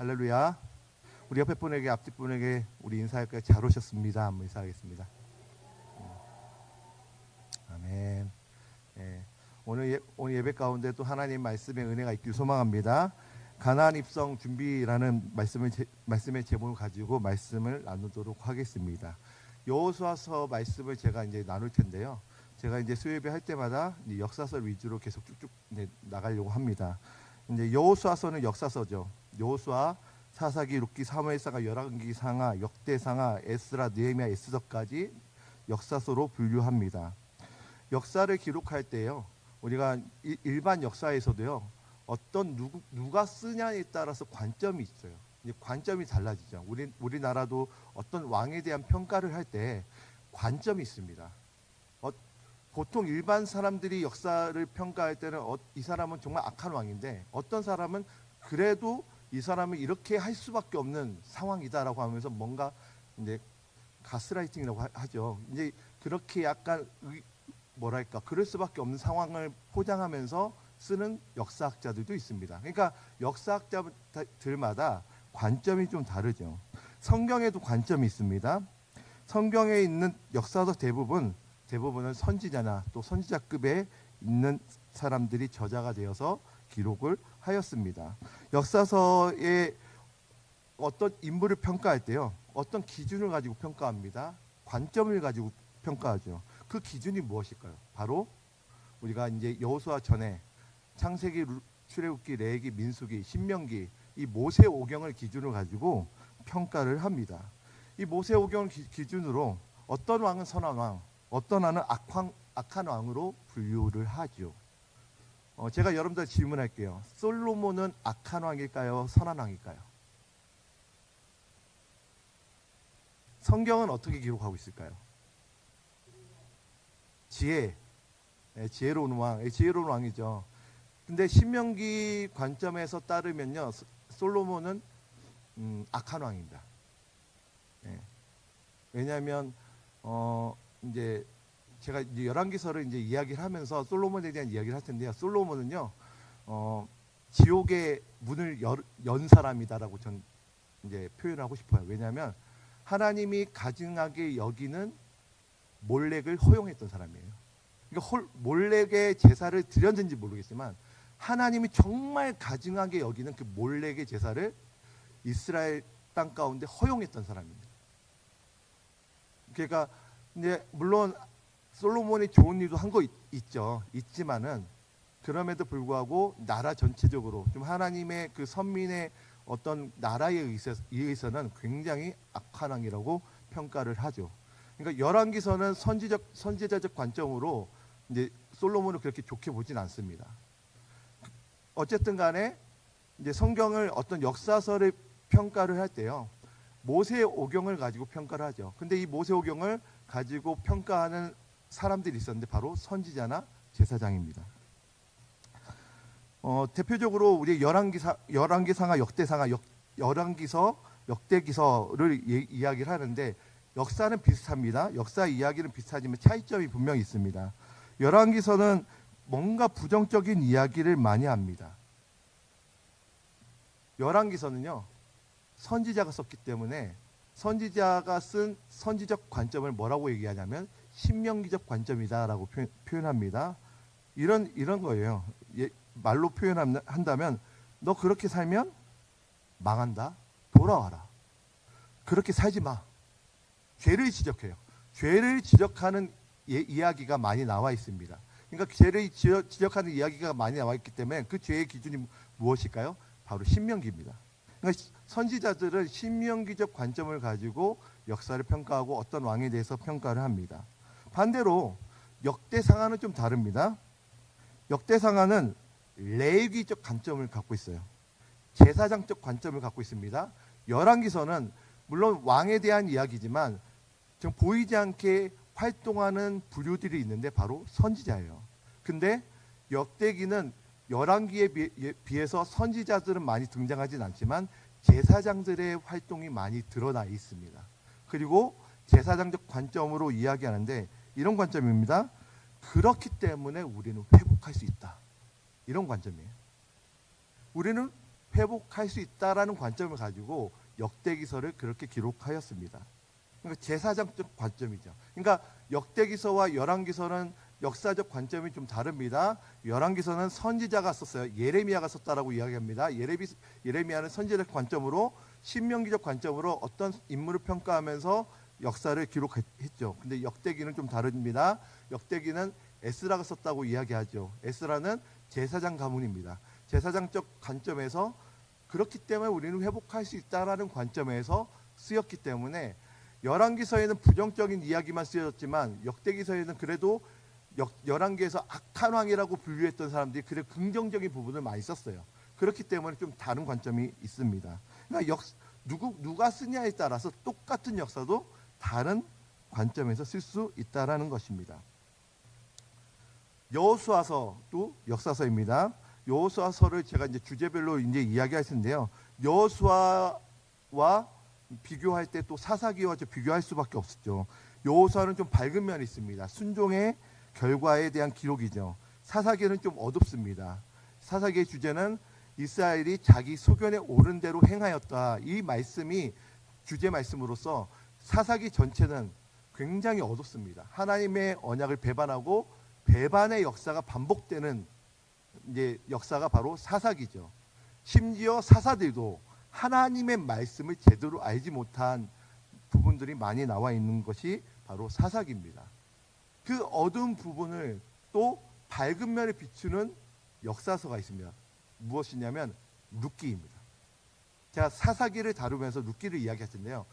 할렐루야. 우리 옆에 분에게 앞뒤 분에게 우리 인사할까요? 잘 오셨습니다. 한번 인사하겠습니다. 아멘. 예. 오늘 예배 가운데 또 하나님 말씀의 은혜가 있길 소망합니다. 가나안 입성 준비라는 말씀의 제목을 가지고 말씀을 나누도록 하겠습니다. 여호수아서 말씀을 제가 이제 나눌 텐데요. 제가 이제 수요예배 할 때마다 이제 역사서 위주로 계속 쭉쭉 나가려고 합니다. 이제 여호수아서는 역사서죠. 여호수아, 사사기, 룻기, 사무엘상하, 열왕기상하, 역대상하, 에스라, 느헤미야, 에스더까지 역사서로 분류합니다. 역사를 기록할 때요, 우리가 일반 역사에서도요, 어떤 누가 쓰냐에 따라서 관점이 있어요. 관점이 달라지죠. 우리나라도 어떤 왕에 대한 평가를 할 때 관점이 있습니다. 보통 일반 사람들이 역사를 평가할 때는 이 사람은 정말 악한 왕인데, 어떤 사람은 그래도 이 사람은 이렇게 할 수밖에 없는 상황이다라고 하면서 뭔가 이제 가스라이팅이라고 하죠. 이제 그렇게 약간 뭐랄까 그럴 수밖에 없는 상황을 포장하면서 쓰는 역사학자들도 있습니다. 그러니까 역사학자들마다 관점이 좀 다르죠. 성경에도 관점이 있습니다. 성경에 있는 역사서 대부분은 선지자나 또 선지자급에 있는 사람들이 저자가 되어서 기록을 하였습니다. 역사서에 어떤 인물을 평가할 때요, 어떤 기준을 가지고 평가합니다. 관점을 가지고 평가하죠. 그 기준이 무엇일까요? 바로 우리가 이제 여호수아 전에 창세기, 출애굽기, 레위기, 민수기, 신명기 이 모세오경을 기준으로 가지고 평가를 합니다. 이 모세오경을 기준으로 어떤 왕은 선한 왕, 어떤 왕은 악한 왕으로 분류를 하죠. 제가 여러분들 질문할게요. 솔로몬은 악한 왕일까요? 선한 왕일까요? 성경은 어떻게 기록하고 있을까요? 지혜로운 왕, 지혜로운 왕이죠. 근데 신명기 관점에서 따르면요, 솔로몬은 악한 왕입니다. 왜냐하면 이제 제가 이제 열왕기서를 이제 이야기를 하면서 솔로몬에 대한 이야기를 할 텐데요. 솔로몬은요, 지옥의 문을 연 사람이다라고 전 이제 표현하고 싶어요. 왜냐하면 하나님이 가증하게 여기는 몰렉을 허용했던 사람이에요. 그러니까 몰렉의 제사를 드렸는지 모르겠지만 하나님이 정말 가증하게 여기는 그 몰렉의 제사를 이스라엘 땅 가운데 허용했던 사람입니다. 그러니까 이제 물론 솔로몬이 좋은 일도 한 거 있지만은 그럼에도 불구하고 나라 전체적으로 좀 하나님의 그 선민의 어떤 나라에 의해서는 굉장히 악한 왕이라고 평가를 하죠. 그러니까 열왕기서는 선지자적 관점으로 이제 솔로몬을 그렇게 좋게 보진 않습니다. 어쨌든 간에 이제 성경을 어떤 역사서를 평가를 할 때요, 모세오경을 가지고 평가를 하죠. 근데 이 모세오경을 가지고 평가하는 사람들이 있었는데 바로 선지자나 제사장입니다. 대표적으로 우리 열왕기상하, 역대상하, 열왕기서, 역대기서를 이야기를 하는데 역사는 비슷합니다. 역사 이야기는 비슷하지만 차이점이 분명히 있습니다. 열왕기서는 뭔가 부정적인 이야기를 많이 합니다. 열왕기서는요, 선지자가 썼기 때문에 선지자가 쓴 선지적 관점을 뭐라고 얘기하냐면 신명기적 관점이다라고 표현합니다. 이런 거예요. 말로 표현한다면 너 그렇게 살면 망한다. 돌아와라. 그렇게 살지 마. 죄를 지적해요. 죄를 지적하는 이야기가 많이 나와 있습니다. 그러니까 죄를 지적하는 이야기가 많이 나와 있기 때문에 그 죄의 기준이 무엇일까요? 바로 신명기입니다. 그러니까 선지자들은 신명기적 관점을 가지고 역사를 평가하고 어떤 왕에 대해서 평가를 합니다. 반대로 역대상하는 좀 다릅니다. 역대상하는 레위기적 관점을 갖고 있어요. 제사장적 관점을 갖고 있습니다. 열왕기서는 물론 왕에 대한 이야기지만 좀 보이지 않게 활동하는 부류들이 있는데 바로 선지자예요. 근데 역대기는 열왕기에 비해서 선지자들은 많이 등장하진 않지만 제사장들의 활동이 많이 드러나 있습니다. 그리고 제사장적 관점으로 이야기하는데 이런 관점입니다. 그렇기 때문에 우리는 회복할 수 있다. 이런 관점이에요. 우리는 회복할 수 있다라는 관점을 가지고 역대기서를 그렇게 기록하였습니다. 그러니까 제사장적 관점이죠. 그러니까 역대기서와 열왕기서는 역사적 관점이 좀 다릅니다. 열왕기서는 선지자가 썼어요. 예레미야가 썼다라고 이야기합니다. 예레미야는 선지자적 관점으로, 신명기적 관점으로 어떤 인물을 평가하면서 역사를 기록했죠. 근데 역대기는 좀 다릅니다. 역대기는 에스라가 썼다고 이야기하죠. 에스라는 제사장 가문입니다. 제사장적 관점에서, 그렇기 때문에 우리는 회복할 수 있다라는 관점에서 쓰였기 때문에, 열왕기서에는 부정적인 이야기만 쓰여졌지만 역대기서에는 그래도 열왕기에서 악한 왕이라고 분류했던 사람들이 그래 긍정적인 부분을 많이 썼어요. 그렇기 때문에 좀 다른 관점이 있습니다. 그러니까 누가 쓰냐에 따라서 똑같은 역사도 다른 관점에서 쓸 수 있다라는 것입니다. 여호수아서도 역사서입니다. 여호수아서를 제가 이제 주제별로 이제 이야기할 텐데요. 여호수아와 비교할 때 또 사사기와 비교할 수밖에 없었죠. 여호수아는 좀 밝은 면이 있습니다. 순종의 결과에 대한 기록이죠. 사사기는 좀 어둡습니다. 사사기의 주제는 이스라엘이 자기 소견에 옳은 대로 행하였다. 이 말씀이 주제 말씀으로서 사사기 전체는 굉장히 어둡습니다. 하나님의 언약을 배반하고 배반의 역사가 반복되는 이제 역사가 바로 사사기죠. 심지어 사사들도 하나님의 말씀을 제대로 알지 못한 부분들이 많이 나와 있는 것이 바로 사사기입니다. 그 어두운 부분을 또 밝은 면에 비추는 역사서가 있습니다. 무엇이냐면 룻기입니다. 제가 사사기를 다루면서 룻기를 이야기할 텐데요.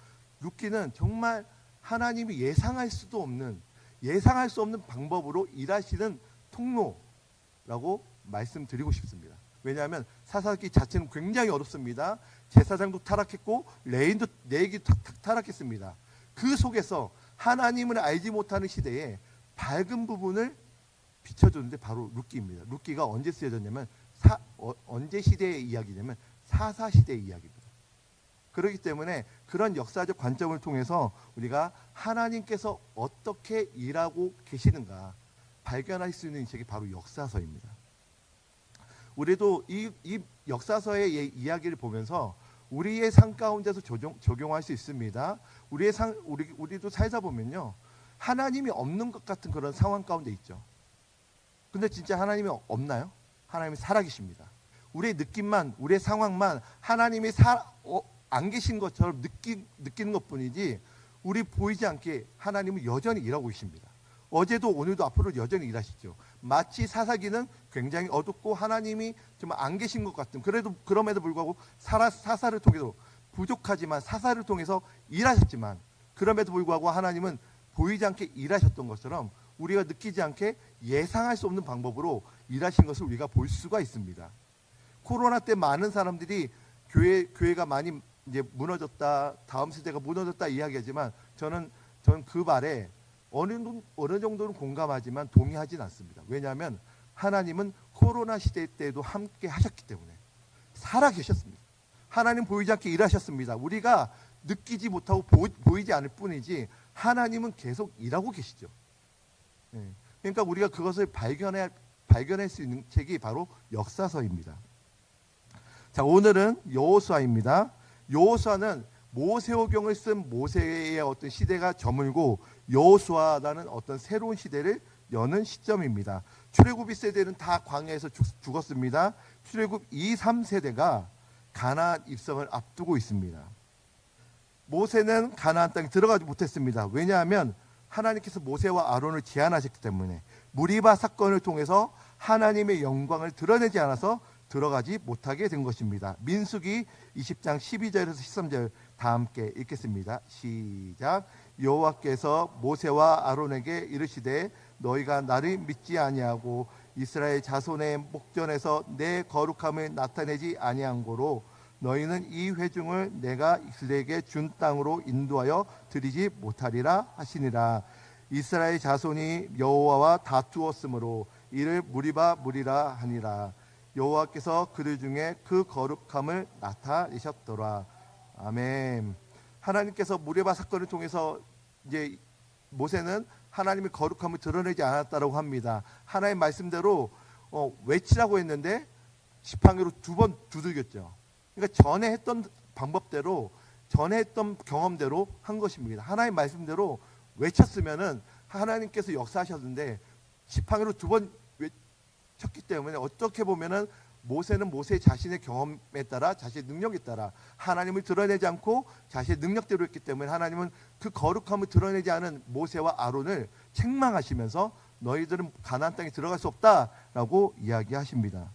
룻기는 정말 하나님이 예상할 수 없는 방법으로 일하시는 통로라고 말씀드리고 싶습니다. 왜냐하면 사사기 자체는 굉장히 어렵습니다. 제사장도 타락했고 레위기도 타락했습니다. 그 속에서 하나님을 알지 못하는 시대에 밝은 부분을 비춰주는데 바로 룻기입니다. 룻기가 언제 쓰여졌냐면 언제 시대의 이야기냐면 사사시대의 이야기입니다. 그렇기 때문에 그런 역사적 관점을 통해서 우리가 하나님께서 어떻게 일하고 계시는가 발견할 수 있는 책이 바로 역사서입니다. 우리도 이 역사서의 이야기를 보면서 우리의 삶 가운데서 적용할 수 있습니다. 우리도 살다 보면요, 하나님이 없는 것 같은 그런 상황 가운데 있죠. 근데 진짜 하나님이 없나요? 하나님이 살아계십니다. 우리의 느낌만, 우리의 상황만 하나님이 안 계신 것처럼 느끼는 것뿐이지, 우리 보이지 않게 하나님은 여전히 일하고 계십니다. 어제도 오늘도 앞으로 여전히 일하시죠. 마치 사사기는 굉장히 어둡고 하나님이 정말 안 계신 것 같은, 그럼에도 불구하고 사사를 통해서 부족하지만 사사를 통해서 일하셨지만, 그럼에도 불구하고 하나님은 보이지 않게 일하셨던 것처럼 우리가 느끼지 않게 예상할 수 없는 방법으로 일하신 것을 우리가 볼 수가 있습니다. 코로나 때 많은 사람들이 교회가 많이 이제 무너졌다, 다음 세대가 무너졌다 이야기하지만 저는 그 말에 어느 정도는 공감하지만 동의하진 않습니다. 왜냐하면 하나님은 코로나 시대 때에도 함께 하셨기 때문에 살아계셨습니다. 하나님 보이지 않게 일하셨습니다. 우리가 느끼지 못하고 보이지 않을 뿐이지 하나님은 계속 일하고 계시죠. 그러니까 우리가 그것을 발견할 수 있는 책이 바로 역사서입니다. 자, 오늘은 여호수아입니다. 여호수아는 모세오경을 쓴 모세의 어떤 시대가 저물고 여호수아라는 어떤 새로운 시대를 여는 시점입니다. 출애굽 1세대는 다 광야에서 죽었습니다. 출애굽 2, 3세대가 가나안 입성을 앞두고 있습니다. 모세는 가나안 땅에 들어가지 못했습니다. 왜냐하면 하나님께서 모세와 아론을 제한하셨기 때문에, 무리바 사건을 통해서 하나님의 영광을 드러내지 않아서 들어가지 못하게 된 것입니다. 민수기 20장 12절에서 13절 다 함께 읽겠습니다. 시작. 여호와께서 모세와 아론에게 이르시되 너희가 나를 믿지 아니하고 이스라엘 자손의 목전에서 내 거룩함을 나타내지 아니한 고로 너희는 이 회중을 내가 이스라엘에게 준 땅으로 인도하여 드리지 못하리라 하시니라. 이스라엘 자손이 여호와와 다투었으므로 이를 무리라 하니라. 여호와께서 그들 중에 그 거룩함을 나타내셨더라. 아멘. 하나님께서 무리바 사건을 통해서 이제 모세는 하나님의 거룩함을 드러내지 않았다고 합니다. 하나님 말씀대로 외치라고 했는데 지팡이로 2번 두들겼죠. 그러니까 전에 했던 방법대로, 전에 했던 경험대로 한 것입니다. 하나님 말씀대로 외쳤으면은 하나님께서 역사하셨는데 지팡이로 2번 외쳤기 때문에 어떻게 보면은 모세는 모세 자신의 경험에 따라, 자신의 능력에 따라 하나님을 드러내지 않고 자신의 능력대로 했기 때문에 하나님은 그 거룩함을 드러내지 않은 모세와 아론을 책망하시면서 너희들은 가나안 땅에 들어갈 수 없다라고 이야기하십니다.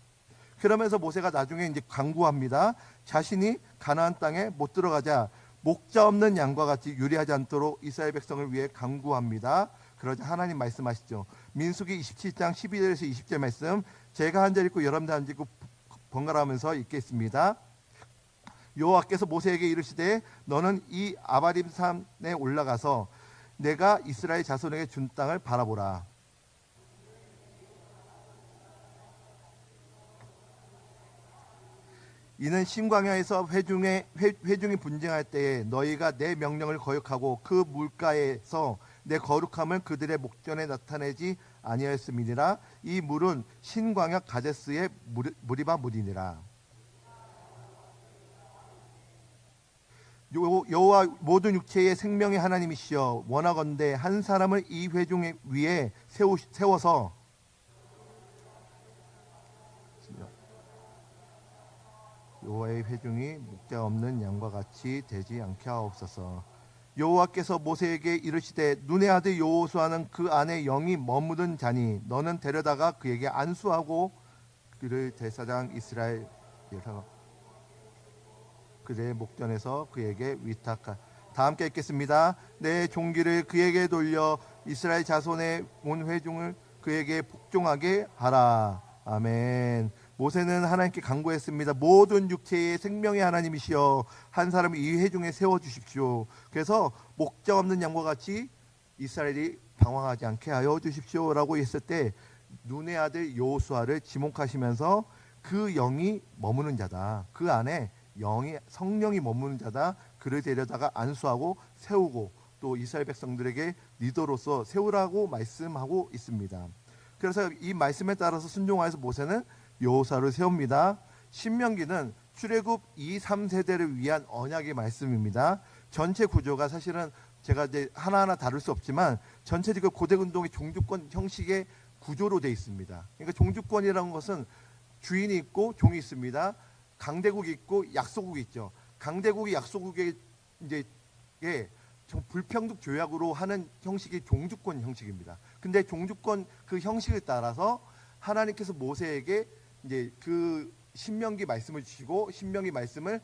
그러면서 모세가 나중에 이제 강구합니다. 자신이 가나안 땅에 못 들어가자 목자 없는 양과 같이 유리하지 않도록 이스라엘 백성을 위해 강구합니다. 그러자 하나님 말씀하시죠. 민수기 27장 12절에서 20절 말씀, 제가 한 절 읽고 여러분들 한 절 읽고 번갈아 하면서 읽겠습니다. 여호와께서 모세에게 이르시되 너는 이 아바림 산에 올라가서 내가 이스라엘 자손에게 준 땅을 바라보라. 이는 신광야에서 회중이 분쟁할 때에 너희가 내 명령을 거역하고 그 물가에서 내 거룩함을 그들의 목전에 나타내지 아니하였음이니라. 이 물은 신광야 가데스의 무리바 물이니라. 여호와 모든 육체의 생명의 하나님이시여, 원하건대 한 사람을 이 회중 위에 세워서 여호와의 회중이 목자 없는 양과 같이 되지 않게 하옵소서. 여호와께서 모세에게 이르시되 눈의 아들 여호수아는 그 안에 영이 머무른 자니 너는 데려다가 그에게 안수하고 그를 제사장 이스라엘에서 그의 목전에서 그에게 위탁하. 다 함께 읽겠습니다. 내 종기를 그에게 돌려 이스라엘 자손의 온 회중을 그에게 복종하게 하라. 아멘. 모세는 하나님께 간구했습니다. 모든 육체의 생명의 하나님이시여, 한 사람을 이 회중에 세워주십시오. 그래서 목자 없는 양과 같이 이스라엘이 방황하지 않게 하여 주십시오라고 했을 때 눈의 아들 여호수아를 지목하시면서 그 영이 머무는 자다, 그 안에 성령이 머무는 자다, 그를 데려다가 안수하고 세우고 또 이스라엘 백성들에게 리더로서 세우라고 말씀하고 있습니다. 그래서 이 말씀에 따라서 순종하여서 모세는 여호수아를 세웁니다. 신명기는 출애굽 2, 3세대를 위한 언약의 말씀입니다. 전체 구조가 사실은 제가 이제 하나하나 다룰 수 없지만 전체적으로 고대운동의 종주권 형식의 구조로 되어 있습니다. 그러니까 종주권이라는 것은 주인이 있고 종이 있습니다. 강대국이 있고 약소국이 있죠. 강대국이 약소국의 이제 불평등 조약으로 하는 형식이 종주권 형식입니다. 근데 종주권 그 형식에 따라서 하나님께서 모세에게 이제 그 신명기 말씀을 주시고 신명기 말씀을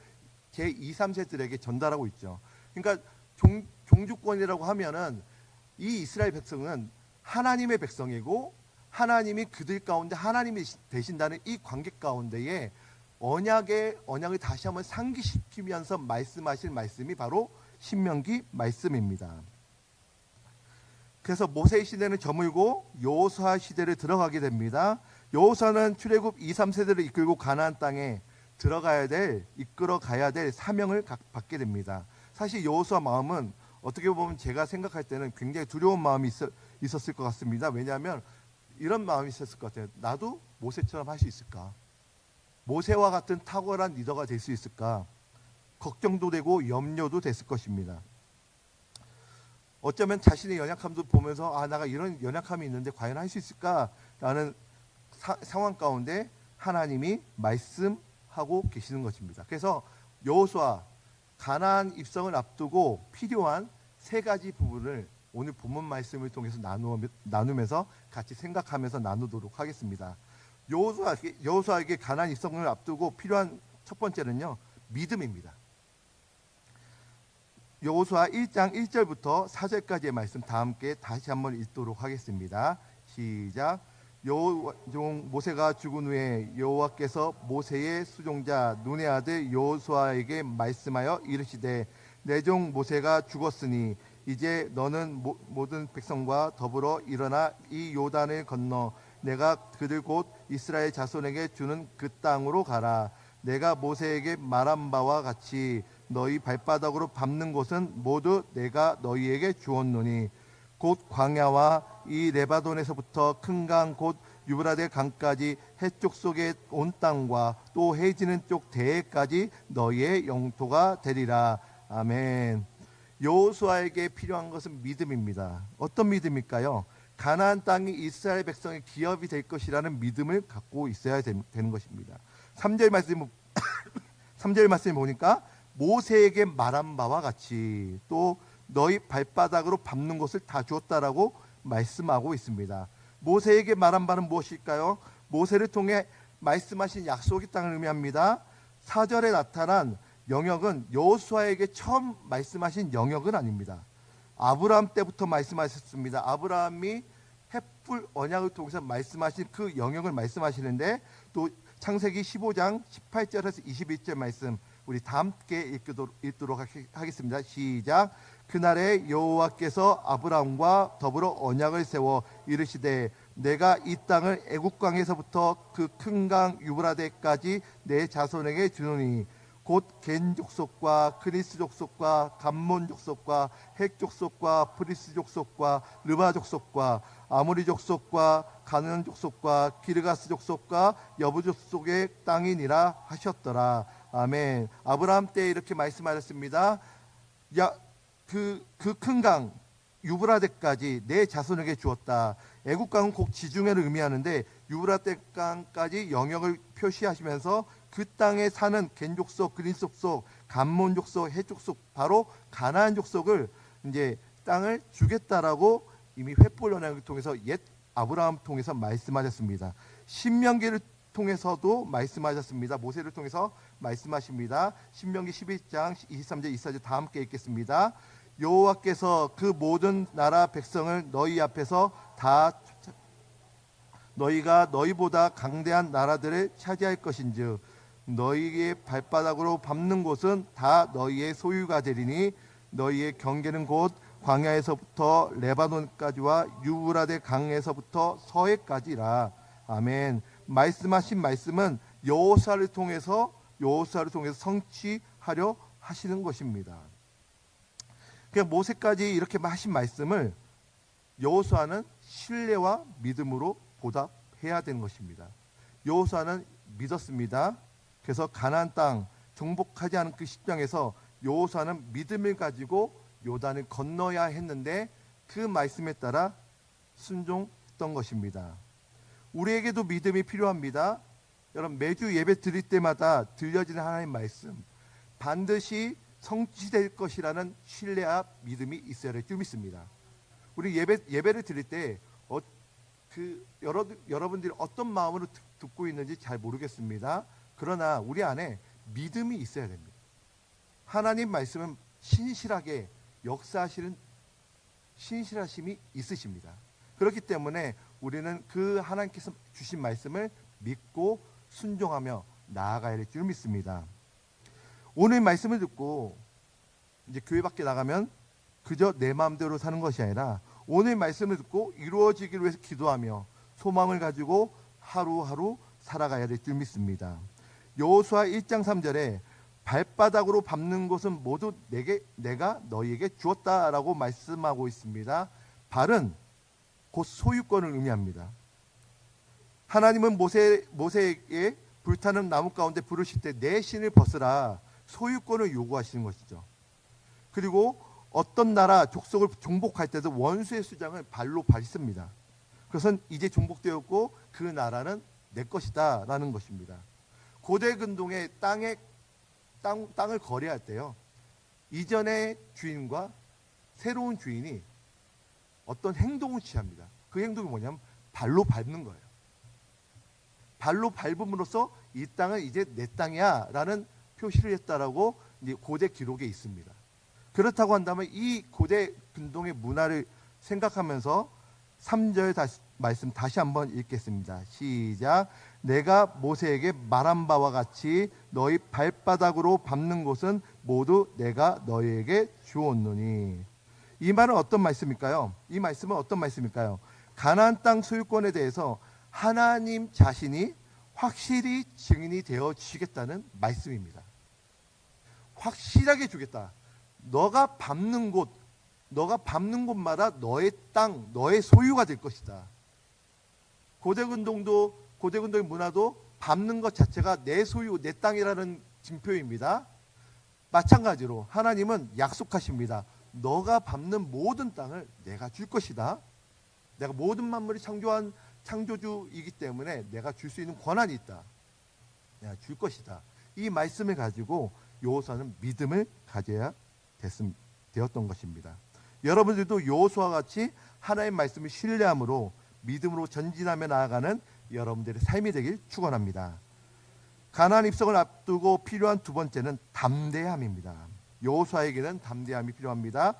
제 2, 3세들에게 전달하고 있죠. 그러니까 종주권이라고 하면은 이 이스라엘 백성은 하나님의 백성이고 하나님이 그들 가운데 하나님이 되신다는 이 관계 가운데에 언약을 다시 한번 상기시키면서 말씀하실 말씀이 바로 신명기 말씀입니다. 그래서 모세 시대는 저물고 여호수아 시대를 들어가게 됩니다. 여호수아는 출애굽 2, 3세대를 이끌고 가나안 땅에 이끌어 가야 될 사명을 받게 됩니다. 사실 여호수아 마음은 어떻게 보면 제가 생각할 때는 굉장히 두려운 마음이 있었을 것 같습니다. 왜냐하면 이런 마음이 있었을 것 같아요. 나도 모세처럼 할 수 있을까? 모세와 같은 탁월한 리더가 될 수 있을까? 걱정도 되고 염려도 됐을 것입니다. 어쩌면 자신의 연약함도 보면서 내가 이런 연약함이 있는데 과연 할 수 있을까라는 상황 가운데 하나님이 말씀하고 계시는 것입니다. 그래서 여호수아 가나안 입성을 앞두고 필요한 3가지 부분을 오늘 본문 말씀을 통해서 나누면서 같이 생각하면서 나누도록 하겠습니다. 여호수아에게 가나안 입성을 앞두고 필요한 첫 번째는요, 믿음입니다. 여호수아 1장 1절부터 4절까지의 말씀 다 함께 다시 한번 읽도록 하겠습니다. 시작. 모세가 죽은 후에 여호와께서 모세의 수종자 눈의 아들 여호수아에게 말씀하여 이르시되 내 종 모세가 죽었으니 이제 너는 모든 백성과 더불어 일어나 이 요단을 건너 내가 그들 곧 이스라엘 자손에게 주는 그 땅으로 가라. 내가 모세에게 말한 바와 같이 너희 발바닥으로 밟는 곳은 모두 내가 너희에게 주었노니 곧 광야와 이 레바논에서부터 큰 강 곧 유브라데 강까지 해쪽 속의 온 땅과 또 해지는 쪽 대해까지 너희의 영토가 되리라. 아멘. 여호수아에게 필요한 것은 믿음입니다. 어떤 믿음일까요? 가나안 땅이 이스라엘 백성의 기업이 될 것이라는 믿음을 갖고 있어야 되는 것입니다. 3절 말씀을 보니까 모세에게 말한 바와 같이 또 너희 발바닥으로 밟는 것을 다 주었다라고 말씀하고 있습니다. 모세에게 말한 바는 무엇일까요? 모세를 통해 말씀하신 약속의 땅을 의미합니다. 4절에 나타난 영역은 여호수아에게 처음 말씀하신 영역은 아닙니다. 아브라함 때부터 말씀하셨습니다. 아브라함이 햇불 언약을 통해서 말씀하신 그 영역을 말씀하시는데 또 창세기 15장 18절에서 21절 말씀 우리 다 함께 읽도록 하겠습니다. 시작. 그날에 여호와께서 아브라함과 더불어 언약을 세워 이르시되 내가 이 땅을 애굽 강에서부터 그 큰 강 유브라데까지 내 자손에게 주노니 곧 겐 족속과 그리스 족속과 감몬 족속과 헷 족속과 프리스 족속과 르바 족속과 아모리 족속과 가나안 족속과 기르가스 족속과 여부 족속의 땅이니라 하셨더라. 아멘. 아브라함 때 이렇게 말씀하셨습니다. 그 큰 강 유브라데까지 내 자손에게 주었다. 애굽 강은 곧 지중해를 의미하는데 유브라데 강까지 영역을 표시하시면서 그 땅에 사는 겐 족속, 그린 족속, 감몬 족속, 헷 족속, 바로 가나안 족속을 이제 땅을 주겠다라고 이미 횃불 언약을 통해서 옛 아브라함 통해서 말씀하셨습니다. 신명기를 통해서도 말씀하셨습니다. 모세를 통해서 말씀하십니다. 신명기 11장 23절 24절 다 함께 읽겠습니다. 여호와께서 그 모든 나라 백성을 너희 앞에서 다 너희가 너희보다 강대한 나라들을 차지할 것인즉 너희의 발바닥으로 밟는 곳은 다 너희의 소유가 되리니 너희의 경계는 곧 광야에서부터 레바논까지와 유브라데 강에서부터 서해까지라. 아멘. 말씀하신 말씀은 여호수아를 통해서 성취하려 하시는 것입니다. 그냥 모세까지 이렇게 하신 말씀을 여호수아는 신뢰와 믿음으로 보답해야 되는 것입니다. 여호수아는 믿었습니다. 그래서 가나안 땅 정복하지 않은 그 시장에서 여호수아는 믿음을 가지고 요단을 건너야 했는데 그 말씀에 따라 순종했던 것입니다. 우리에게도 믿음이 필요합니다. 여러분 매주 예배 드릴 때마다 들려지는 하나님의 말씀 반드시 성취될 것이라는 신뢰와 믿음이 있어야 될 줄 믿습니다. 우리 예배를 드릴 때 여러분들이 어떤 마음으로 듣고 있는지 잘 모르겠습니다. 그러나 우리 안에 믿음이 있어야 됩니다. 하나님 말씀은 신실하게 역사하시는 신실하심이 있으십니다. 그렇기 때문에 우리는 그 하나님께서 주신 말씀을 믿고 순종하며 나아가야 될 줄 믿습니다. 오늘 말씀을 듣고 이제 교회 밖에 나가면 그저 내 마음대로 사는 것이 아니라 오늘 말씀을 듣고 이루어지기를 위해서 기도하며 소망을 가지고 하루하루 살아가야 될 줄 믿습니다. 여호수아 1장 3절에 발바닥으로 밟는 것은 모두 내가 너희에게 주었다라고 말씀하고 있습니다. 발은 곧 소유권을 의미합니다. 하나님은 모세에게 불타는 나무 가운데 부르실 때 내 신을 벗으라 소유권을 요구하시는 것이죠. 그리고 어떤 나라 족속을 정복할 때도 원수의 수장을 발로 밟습니다. 그것은 이제 정복되었고 그 나라는 내 것이다 라는 것입니다. 고대 근동의 땅을 거래할 때요, 이전의 주인과 새로운 주인이 어떤 행동을 취합니다. 그 행동이 뭐냐면 발로 밟는 거예요. 발로 밟음으로써 이 땅은 이제 내 땅이야 라는 표시를 했다라고 이제 고대 기록에 있습니다. 그렇다고 한다면 이 고대 근동의 문화를 생각하면서 3절 말씀 다시 한번 읽겠습니다. 시작. 내가 모세에게 말한 바와 같이 너희 발바닥으로 밟는 곳은 모두 내가 너희에게 주었노니. 이 말은 어떤 말씀일까요? 이 말씀은 어떤 말씀일까요? 가나안 땅 소유권에 대해서 하나님 자신이 확실히 증인이 되어 주시겠다는 말씀입니다. 확실하게 주겠다. 너가 밟는 곳마다 너의 땅, 너의 소유가 될 것이다. 고대근동의 문화도 밟는 것 자체가 내 소유, 내 땅이라는 징표입니다. 마찬가지로 하나님은 약속하십니다. 너가 밟는 모든 땅을 내가 줄 것이다. 내가 모든 만물이 창조한 창조주이기 때문에 내가 줄 수 있는 권한이 있다. 내가 줄 것이다. 이 말씀을 가지고 여호수아는 믿음을 가져야 되었던 것입니다. 여러분들도 여호수아와 같이 하나님의 말씀을 신뢰함으로 믿음으로 전진하며 나아가는 여러분들의 삶이 되길 축원합니다. 가나안 입성을 앞두고 필요한 두 번째는 담대함입니다. 여호수아에게는 담대함이 필요합니다.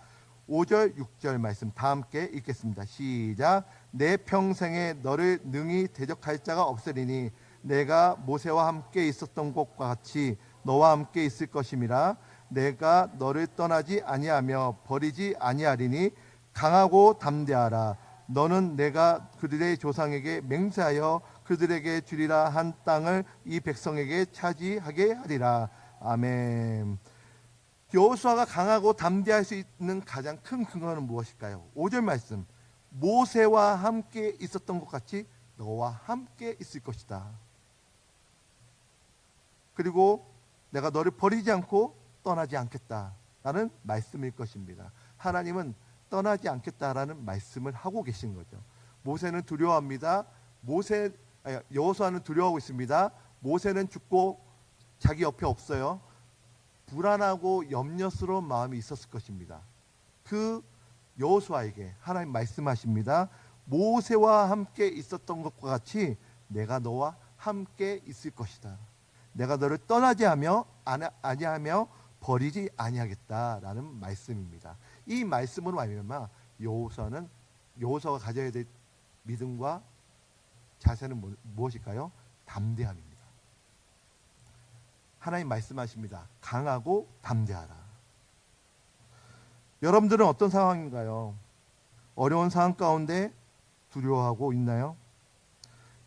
5절 6절 말씀 다 함께 읽겠습니다. 시작. 내 평생에 너를 능히 대적할 자가 없으리니 내가 모세와 함께 있었던 것과 같이 너와 함께 있을 것임이라. 내가 너를 떠나지 아니하며 버리지 아니하리니 강하고 담대하라. 너는 내가 그들의 조상에게 맹세하여 그들에게 주리라 한 땅을 이 백성에게 차지하게 하리라. 아멘. 여호수아가 강하고 담대할 수 있는 가장 큰 근거는 무엇일까요? 5절 말씀. 모세와 함께 있었던 것 같이 너와 함께 있을 것이다. 그리고 내가 너를 버리지 않고 떠나지 않겠다라는 말씀일 것입니다. 하나님은 떠나지 않겠다라는 말씀을 하고 계신 거죠. 모세는 두려워합니다. 여호수아는 두려워하고 있습니다. 모세는 죽고 자기 옆에 없어요. 불안하고 염려스러운 마음이 있었을 것입니다. 그 여호수아에게 하나님 말씀하십니다. 모세와 함께 있었던 것과 같이 내가 너와 함께 있을 것이다. 내가 너를 떠나지 아니하며 버리지 아니하겠다라는 말씀입니다. 이 말씀으로 말미암아 여호수아가 가져야 될 믿음과 자세는 무엇일까요? 담대함입니다. 하나님 말씀하십니다. 강하고 담대하라. 여러분들은 어떤 상황인가요? 어려운 상황 가운데 두려워하고 있나요?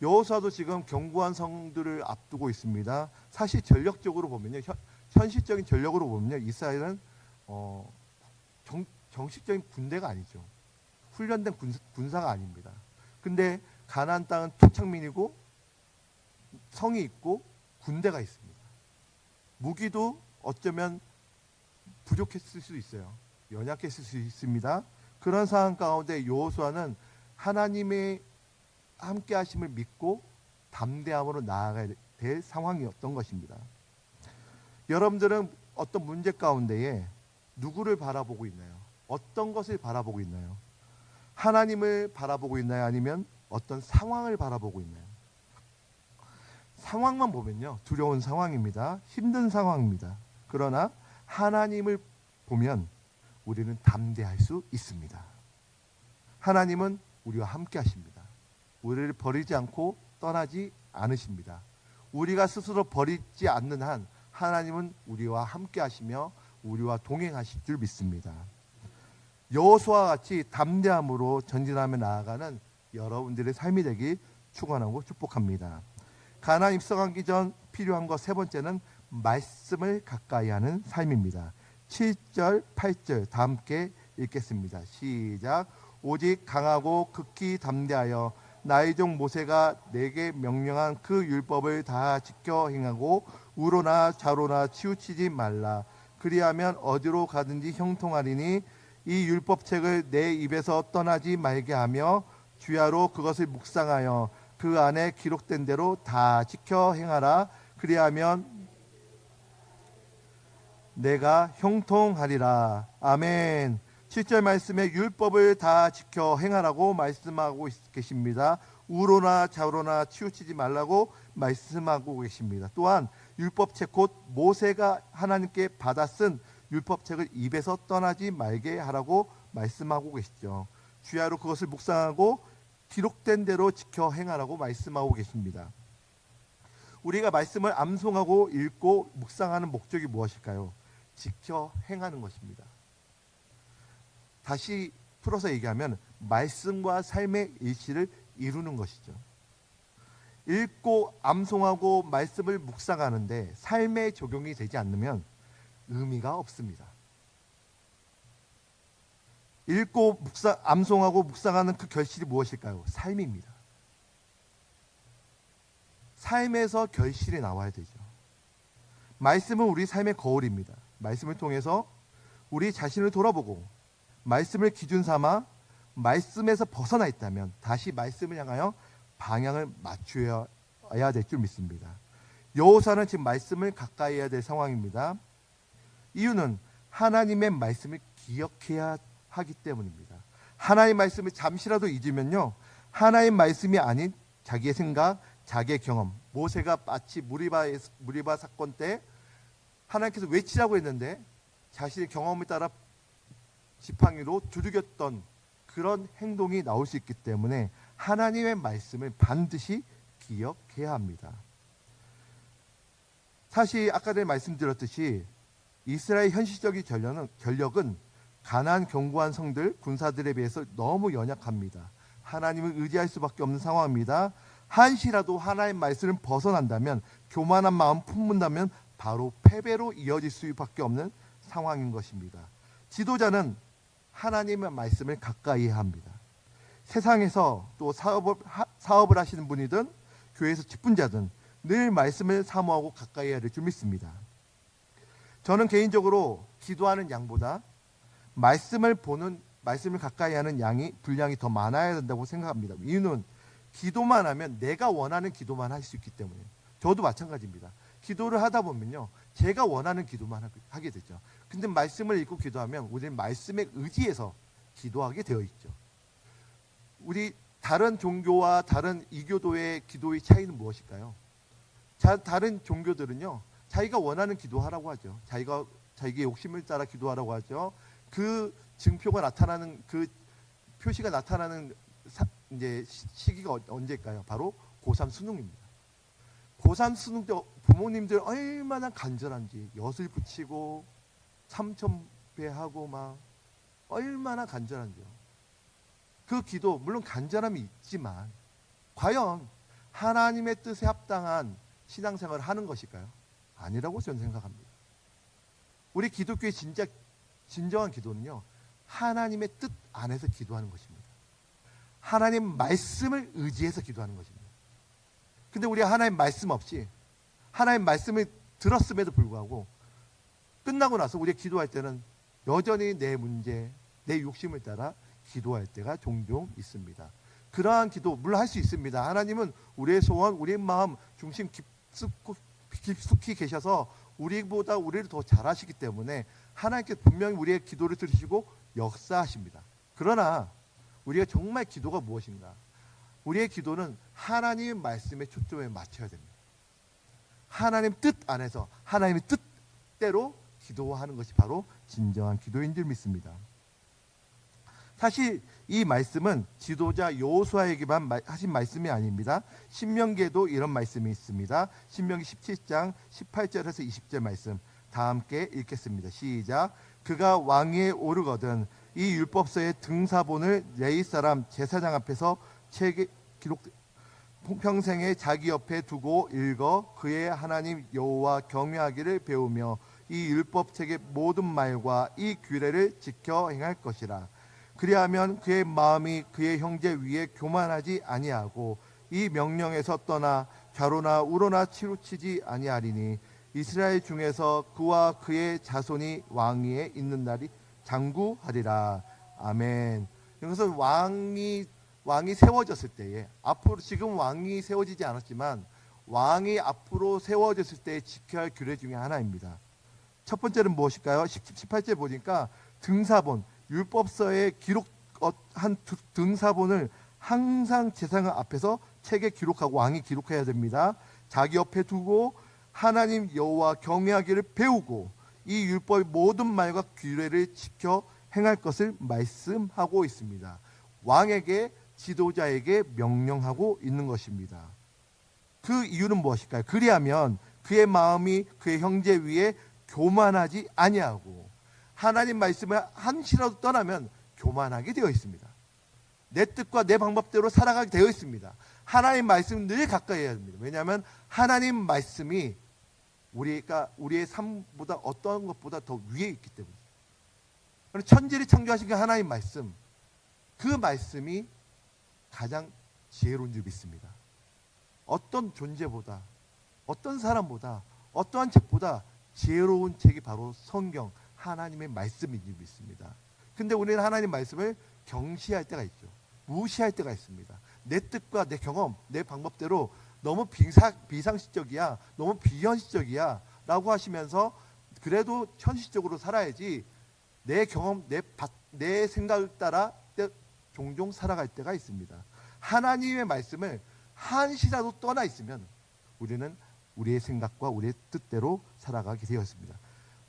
여호수아도 지금 견고한 성들을 앞두고 있습니다. 사실 전력적으로 보면요, 현실적인 전력으로 보면요, 이스라엘은 정식적인 군대가 아니죠. 훈련된 군사가 아닙니다. 근데 가나안 땅은 토착민이고 성이 있고 군대가 있습니다. 무기도 어쩌면 부족했을 수 있어요. 연약했을 수 있습니다. 그런 상황 가운데 여호수아는 하나님의 함께 하심을 믿고 담대함으로 나아가야 될 상황이었던 것입니다. 여러분들은 어떤 문제 가운데에 누구를 바라보고 있나요? 어떤 것을 바라보고 있나요? 하나님을 바라보고 있나요? 아니면 어떤 상황을 바라보고 있나요? 상황만 보면요, 두려운 상황입니다. 힘든 상황입니다. 그러나 하나님을 보면 우리는 담대할 수 있습니다. 하나님은 우리와 함께 하십니다. 우리를 버리지 않고 떠나지 않으십니다. 우리가 스스로 버리지 않는 한 하나님은 우리와 함께 하시며 우리와 동행하실 줄 믿습니다. 여호수아와 같이 담대함으로 전진하며 나아가는 여러분들의 삶이 되길 축원하고 축복합니다. 가나안 입성하기 전 필요한 것 세 번째는 말씀을 가까이 하는 삶입니다. 7절 8절 다 함께 읽겠습니다. 시작. 오직 강하고 극히 담대하여 나의 종 모세가 내게 명령한 그 율법을 다 지켜 행하고 우로나 좌로나 치우치지 말라. 그리하면 어디로 가든지 형통하리니 이 율법책을 내 입에서 떠나지 말게 하며 주야로 그것을 묵상하여 그 안에 기록된 대로 다 지켜 행하라. 그리하면 내가 형통하리라. 아멘. 7절 말씀에 율법을 다 지켜 행하라고 말씀하고 계십니다. 우로나 좌로나 치우치지 말라고 말씀하고 계십니다. 또한 율법책 곧 모세가 하나님께 받아 쓴 율법책을 입에서 떠나지 말게 하라고 말씀하고 계시죠. 주야로 그것을 묵상하고 기록된 대로 지켜 행하라고 말씀하고 계십니다. 우리가 말씀을 암송하고 읽고 묵상하는 목적이 무엇일까요? 지켜 행하는 것입니다. 다시 풀어서 얘기하면 말씀과 삶의 일치를 이루는 것이죠. 읽고 암송하고 말씀을 묵상하는데 삶에 적용이 되지 않으면 의미가 없습니다. 읽고 암송하고 묵상하는 그 결실이 무엇일까요? 삶입니다. 삶에서 결실이 나와야 되죠. 말씀은 우리 삶의 거울입니다. 말씀을 통해서 우리 자신을 돌아보고 말씀을 기준 삼아 말씀에서 벗어나 있다면 다시 말씀을 향하여 방향을 맞추어야 될 줄 믿습니다. 여호수아는 지금 말씀을 가까이 해야 될 상황입니다. 이유는 하나님의 말씀을 기억해야 하기 때문입니다. 하나님 말씀을 잠시라도 잊으면요, 하나님 말씀이 아닌 자기의 생각, 자기의 경험, 모세가 마치 무리바 사건 때 하나님께서 외치라고 했는데 자신의 경험에 따라 지팡이로 두들겼던 그런 행동이 나올 수 있기 때문에 하나님의 말씀을 반드시 기억해야 합니다. 사실 아까 전에 말씀드렸듯이 이스라엘 현실적인 전력은 가나안 견고한 성들, 군사들에 비해서 너무 연약합니다. 하나님을 의지할 수밖에 없는 상황입니다. 한시라도 하나님의 말씀을 벗어난다면, 교만한 마음 품는다면 바로 패배로 이어질 수밖에 없는 상황인 것입니다. 지도자는 하나님의 말씀을 가까이 해야 합니다. 세상에서 또 사업을 하시는 분이든 교회에서 직분자든 늘 말씀을 사모하고 가까이 해야 될 줄 믿습니다. 저는 개인적으로 기도하는 양보다 말씀을 가까이 하는 분량이 더 많아야 된다고 생각합니다. 이유는 기도만 하면 내가 원하는 기도만 할 수 있기 때문에. 저도 마찬가지입니다. 기도를 하다 보면요, 제가 원하는 기도만 하게 되죠. 근데 말씀을 읽고 기도하면 우리는 말씀에 의지해서 기도하게 되어 있죠. 우리 다른 종교와 다른 이교도의 기도의 차이는 무엇일까요? 다른 종교들은요, 자기가 원하는 기도하라고 하죠. 자기의 욕심을 따라 기도하라고 하죠. 그 증표가 나타나는, 그 표시가 나타나는 이제 시기가 언제일까요? 바로 고3 수능입니다. 고3 수능 때 부모님들 얼마나 간절한지, 엿을 붙이고 삼천배하고 막 얼마나 간절한지요. 그 기도 물론 간절함이 있지만 과연 하나님의 뜻에 합당한 신앙생활을 하는 것일까요? 아니라고 저는 생각합니다. 우리 기독교의 진정한 기도는요, 하나님의 뜻 안에서 기도하는 것입니다. 하나님 말씀을 의지해서 기도하는 것입니다. 근데 우리가 하나님 말씀 없이 하나님 말씀을 들었음에도 불구하고 끝나고 나서 우리가 기도할 때는 여전히 내 문제, 내 욕심을 따라 기도할 때가 종종 있습니다. 그러한 기도 물론 할 수 있습니다. 하나님은 우리의 소원, 우리의 마음 중심 깊숙이 계셔서 우리보다 우리를 더 잘하시기 때문에 하나님께서 분명히 우리의 기도를 들으시고 역사하십니다. 그러나 우리가 정말 기도가 무엇인가? 우리의 기도는 하나님의 말씀에 초점을 맞춰야 됩니다. 하나님 뜻 안에서 하나님의 뜻대로 기도하는 것이 바로 진정한 기도인 줄 믿습니다. 사실 이 말씀은 지도자 여호수아에게만 하신 말씀이 아닙니다. 신명기에도 이런 말씀이 있습니다. 신명기 17장 18절에서 20절 말씀 다 함께 읽겠습니다. 시작. 그가 왕위에 오르거든 이 율법서의 등사본을 레위 사람 제사장 앞에서 책에 기록 평생에 자기 옆에 두고 읽어 그의 하나님 여호와 경외하기를 배우며 이 율법책의 모든 말과 이 규례를 지켜 행할 것이라. 그리하면 그의 마음이 그의 형제 위에 교만하지 아니하고 이 명령에서 떠나 좌로나 우로나 치루치지 아니하리니 이스라엘 중에서 그와 그의 자손이 왕위에 있는 날이 장구하리라. 아멘. 이것은 왕이 세워졌을 때에, 앞으로 지금 왕이 세워지지 않았지만 왕이 앞으로 세워졌을 때 지켜야 할 규례 중에 하나입니다. 첫 번째는 무엇일까요? 18절 보니까 등사본, 율법서에 기록한 등사본을 항상 제사장 앞에서 책에 기록하고 왕이 기록해야 됩니다. 자기 옆에 두고 하나님 여호와 경외하기를 배우고 이 율법의 모든 말과 규례를 지켜 행할 것을 말씀하고 있습니다. 왕에게, 지도자에게 명령하고 있는 것입니다. 그 이유는 무엇일까요? 그리하면 그의 마음이 그의 형제 위에 교만하지 아니하고, 하나님 말씀을 한시라도 떠나면 교만하게 되어 있습니다. 내 뜻과 내 방법대로 살아가게 되어 있습니다. 하나님 말씀을 늘 가까이 해야 됩니다. 왜냐하면 하나님 말씀이 우리의 삶보다 어떤 것보다 더 위에 있기 때문에. 천지를 창조하신 게 하나님 말씀, 그 말씀이 가장 지혜로운 줄 믿습니다. 어떤 존재보다, 어떤 사람보다, 어떠한 책보다 지혜로운 책이 바로 성경, 하나님의 말씀인 줄 믿습니다. 근데 우리는 하나님 말씀을 경시할 때가 있죠. 무시할 때가 있습니다. 내 뜻과 내 경험, 내 방법대로 너무 비상식적이야, 너무 비현실적이야 라고 하시면서 그래도 현실적으로 살아야지 내 경험, 내 생각을 따라 종종 살아갈 때가 있습니다. 하나님의 말씀을 한시라도 떠나 있으면 우리는 우리의 생각과 우리의 뜻대로 살아가게 되었습니다.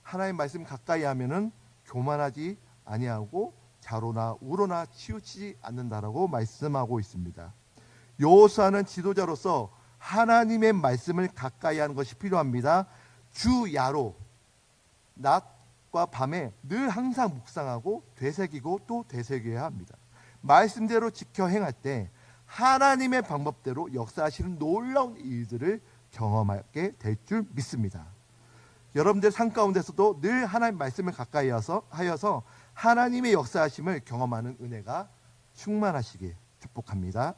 하나님의 말씀 가까이 하면은 교만하지 아니하고 좌로나 우로나 치우치지 않는다라고 말씀하고 있습니다. 여호수아는 지도자로서 하나님의 말씀을 가까이 하는 것이 필요합니다. 주야로 낮과 밤에 늘 항상 묵상하고 되새기고 또 되새겨야 합니다. 말씀대로 지켜 행할 때 하나님의 방법대로 역사하시는 놀라운 일들을 경험하게 될 줄 믿습니다. 여러분들 삶 가운데서도 늘 하나님 말씀을 가까이 하여서 하나님의 역사하심을 경험하는 은혜가 충만하시길 축복합니다.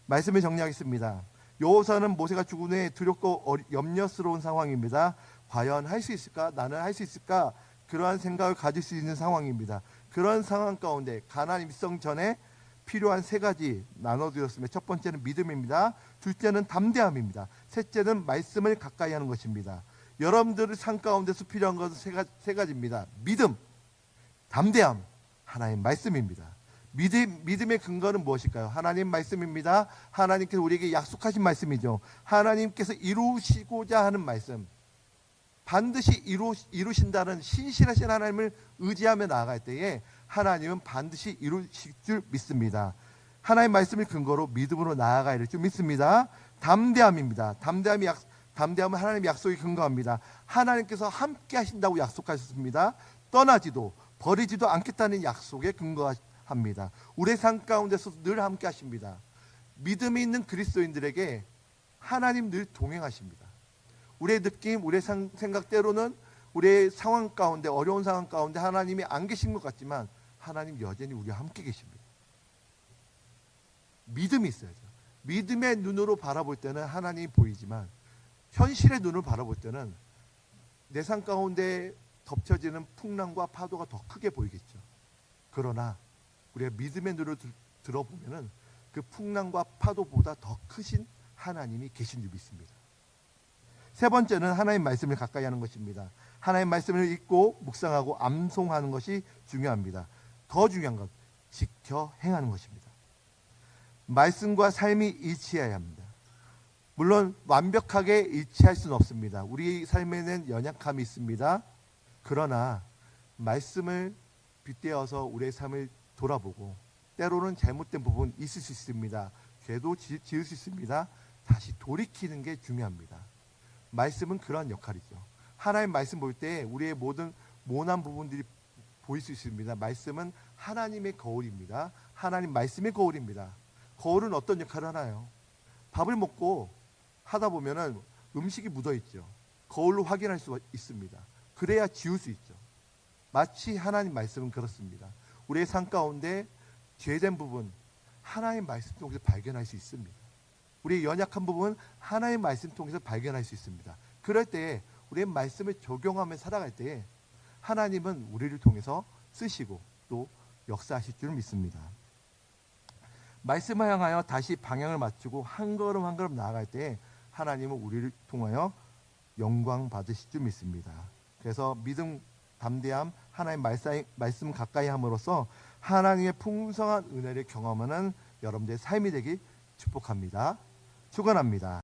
말씀을 정리하겠습니다. 여호수아는 모세가 죽은 후에 두렵고 염려스러운 상황입니다. 과연 할 수 있을까? 나는 할 수 있을까? 그러한 생각을 가질 수 있는 상황입니다. 그런 상황 가운데 가나안 입성 전에 필요한 세 가지 나눠드렸으면 첫 번째는 믿음입니다. 둘째는 담대함입니다. 셋째는 말씀을 가까이 하는 것입니다. 여러분들의 삶 가운데서 필요한 것은 세 가지입니다. 믿음, 담대함, 하나님 말씀입니다. 믿음의 근거는 무엇일까요? 하나님 말씀입니다. 하나님께서 우리에게 약속하신 말씀이죠. 하나님께서 이루시고자 하는 말씀, 반드시 이루신다는 신실하신 하나님을 의지하며 나아갈 때에 하나님은 반드시 이루실 줄 믿습니다. 하나님 말씀을 근거로 믿음으로 나아가야 될 줄 믿습니다. 담대함입니다. 담대함은 하나님의 약속에 근거합니다. 하나님께서 함께 하신다고 약속하셨습니다. 떠나지도 버리지도 않겠다는 약속에 근거합니다. 우리의 삶 가운데서 늘 함께 하십니다. 믿음이 있는 그리스도인들에게 하나님 늘 동행하십니다. 우리의 느낌, 우리의 생각 때로는 우리의 상황 가운데, 어려운 상황 가운데 하나님이 안 계신 것 같지만 하나님 여전히 우리와 함께 계십니다. 믿음이 있어야죠. 믿음의 눈으로 바라볼 때는 하나님이 보이지만 현실의 눈으로 바라볼 때는 내 삶 가운데 덮쳐지는 풍랑과 파도가 더 크게 보이겠죠. 그러나 우리가 믿음의 눈으로 들어보면은 그 풍랑과 파도보다 더 크신 하나님이 계신 줄 믿습니다. 세 번째는 하나님 말씀을 가까이 하는 것입니다. 하나님 말씀을 읽고 묵상하고 암송하는 것이 중요합니다. 더 중요한 건 지켜 행하는 것입니다. 말씀과 삶이 일치해야 합니다. 물론 완벽하게 일치할 수는 없습니다. 우리 삶에는 연약함이 있습니다. 그러나 말씀을 빗대어서 우리의 삶을 돌아보고 때로는 잘못된 부분 있을 수 있습니다. 죄도 지을 수 있습니다. 다시 돌이키는 게 중요합니다. 말씀은 그러한 역할이죠. 하나님 말씀 볼 때 우리의 모든 모난 부분들이 보일 수 있습니다. 말씀은 하나님의 거울입니다. 하나님 말씀의 거울입니다. 거울은 어떤 역할을 하나요? 밥을 먹고 하다 보면은 음식이 묻어 있죠. 거울로 확인할 수 있습니다. 그래야 지울 수 있죠. 마치 하나님 말씀은 그렇습니다. 우리의 삶 가운데 죄된 부분 하나님 말씀 통해서 발견할 수 있습니다. 우리의 연약한 부분 하나님 말씀 통해서 발견할 수 있습니다. 그럴 때 우리의 말씀을 적용하며 살아갈 때 하나님은 우리를 통해서 쓰시고 또 역사하실 줄 믿습니다. 말씀을 향하여 다시 방향을 맞추고 한 걸음 한 걸음 나아갈 때 하나님은 우리를 통하여 영광 받으실 줄 믿습니다. 그래서 믿음, 담대함, 하나님 말씀 가까이 함으로써 하나님의 풍성한 은혜를 경험하는 여러분들의 삶이 되길 축복합니다. 축원합니다.